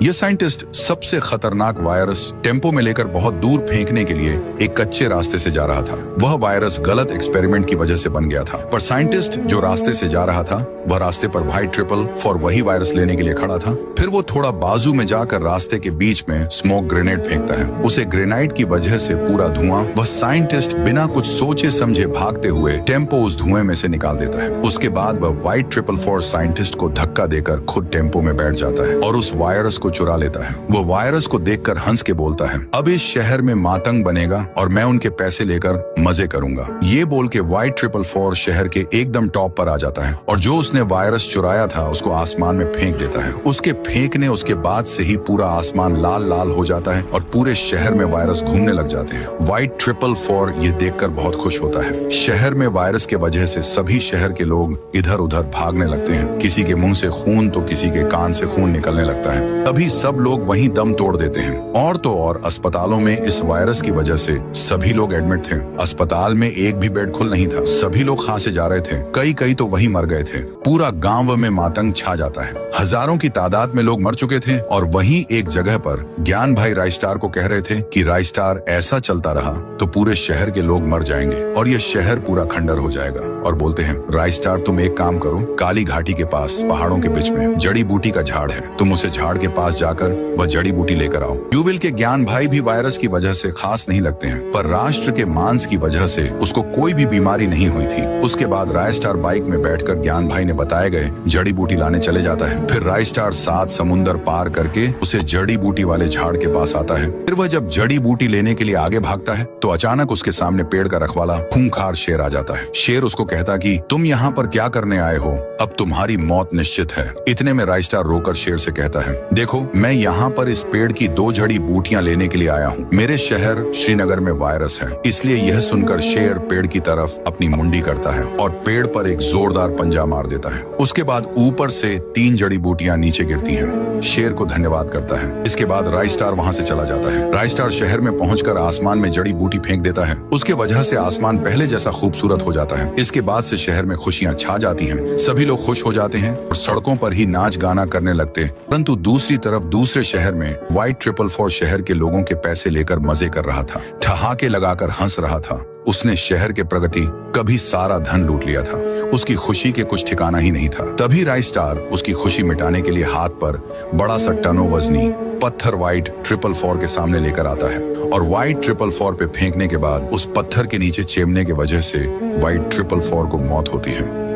ये साइंटिस्ट सबसे खतरनाक वायरस टेम्पो में लेकर बहुत दूर फेंकने के लिए एक कच्चे रास्ते से जा रहा था। वह वायरस गलत एक्सपेरिमेंट की वजह से बन गया था, पर साइंटिस्ट जो रास्ते से जा रहा था वह रास्ते पर व्हाइट ट्रिपल फॉर वही वायरस लेने के लिए खड़ा था। फिर वो थोड़ा बाजू में जाकर रास्ते के बीच में स्मोक ग्रेनेड फेंकता है। उसे ग्रेनाइड की वजह से पूरा धुआं, वह साइंटिस्ट बिना कुछ सोचे समझे भागते हुए टेम्पो उस धुएं में से निकाल देता है। उसके बाद वह व्हाइट ट्रिपल फॉर साइंटिस्ट को धक्का देकर खुद टेम्पो में बैठ जाता है और उस वायरस को चुरा लेता है। वो वायरस को देखकर हंस के बोलता है, अब इस शहर में मातंग बनेगा और मैं उनके पैसे लेकर मजे करूंगा। ये बोल के व्हाइट ट्रिपल फॉर शहर के एकदम टॉप पर आ जाता है और जो उसने वायरस चुराया था उसको आसमान में फेंक देता है। उसके फेंकने उसके बाद से ही पूरा आसमान लाल लाल हो जाता है और पूरे शहर में वायरस घूमने लग जाते हैं। व्हाइट ट्रिपल फॉर ये देखकर बहुत खुश होता है। शहर में वायरस के वजह से सभी शहर के लोग इधर उधर भागने लगते हैं। किसी के मुंह से खून तो किसी के कान से खून निकलने लगता है। तभी सब लोग वहीं दम तोड़ देते हैं। और तो और अस्पतालों में इस वायरस की वजह से सभी लोग एडमिट थे। अस्पताल में एक भी बेड खुल नहीं था। सभी लोग खांसे जा रहे थे, कई तो वही मर गए थे। पूरा गांव में मातंग छा जाता है। हजारों की तादाद में लोग मर चुके थे और वहीं एक जगह पर ज्ञान भाई राइस्टार को कह रहे थे कि राइस्टार ऐसा चलता रहा तो पूरे शहर के लोग मर जाएंगे और ये शहर पूरा खंडर हो जाएगा। और बोलते हैं, राइस्टार तुम एक काम करो, काली घाटी के पास पहाड़ों के बीच में जड़ी बूटी का झाड़ है, तुम उसे झाड़ के पास जाकर वह जड़ी बूटी लेकर आओ। यूविल के ज्ञान भाई भी वायरस की वजह से खास नहीं लगते हैं, पर राष्ट्र के मांस की वजह से उसको कोई भी बीमारी नहीं हुई थी। उसके बाद राइस्टार बाइक में बैठकर ज्ञान भाई ने बताए गए जड़ी बूटी लाने चले जाता है। फिर राइस्टार 7 समुंदर पार करके उसे जड़ी बूटी वाले झाड़ के पास आता है। फिर वह जब जड़ी बूटी लेने के लिए आगे भागता है तो अचानक उसके सामने पेड़ का रखवाला खूंखार शेर आ जाता है। शेर उसको कहता कि तुम यहाँ पर क्या करने आए हो, अब तुम्हारी मौत निश्चित है। इतने में राइस्टार रोकर शेर से कहता है, देखो मैं यहाँ पर इस पेड़ की 2 जड़ी बूटियां लेने के लिए आया हूँ। मेरे शहर श्रीनगर में वायरस है। इसलिए यह सुनकर शेर पेड़ की तरफ अपनी मुंडी करता है और पेड़ पर एक जोरदार पंजा मार देता है। उसके बाद ऊपर से 3 जड़ी बूटियां नीचे गिरती हैं। शेर को धन्यवाद करता है। इसके बाद राइस्टार वहां से चला जाता है। राइस्टार शहर में पहुंचकर आसमान में जड़ी बूटी फेंक देता है। उसके वजह से आसमान पहले जैसा खूबसूरत हो जाता है। इसके बाद से शहर में खुशियां छा जाती हैं। सभी लोग खुश हो जाते हैं और सड़कों पर ही नाच गाना करने लगते हैं। परंतु दूसरी तरफ दूसरे शहर में व्हाइट ट्रिपल फॉर शहर के लोगों के पैसे लेकर मजे कर रहा था, ठहाके लगाकर हंस रहा था। उसने शहर के प्रगति कभी सारा धन लूट लिया था। उसकी खुशी के कुछ ठिकाना ही नहीं था। तभी राइस्टार उसकी खुशी मिटाने के लिए हाथ पर बड़ा सा टनो वजनी पत्थर व्हाइट ट्रिपल फॉर के सामने लेकर आता है और व्हाइट ट्रिपल फॉर पे फेंकने के बाद उस पत्थर के नीचे चिमने की वजह से व्हाइट ट्रिपल फॉर को मौत होती है।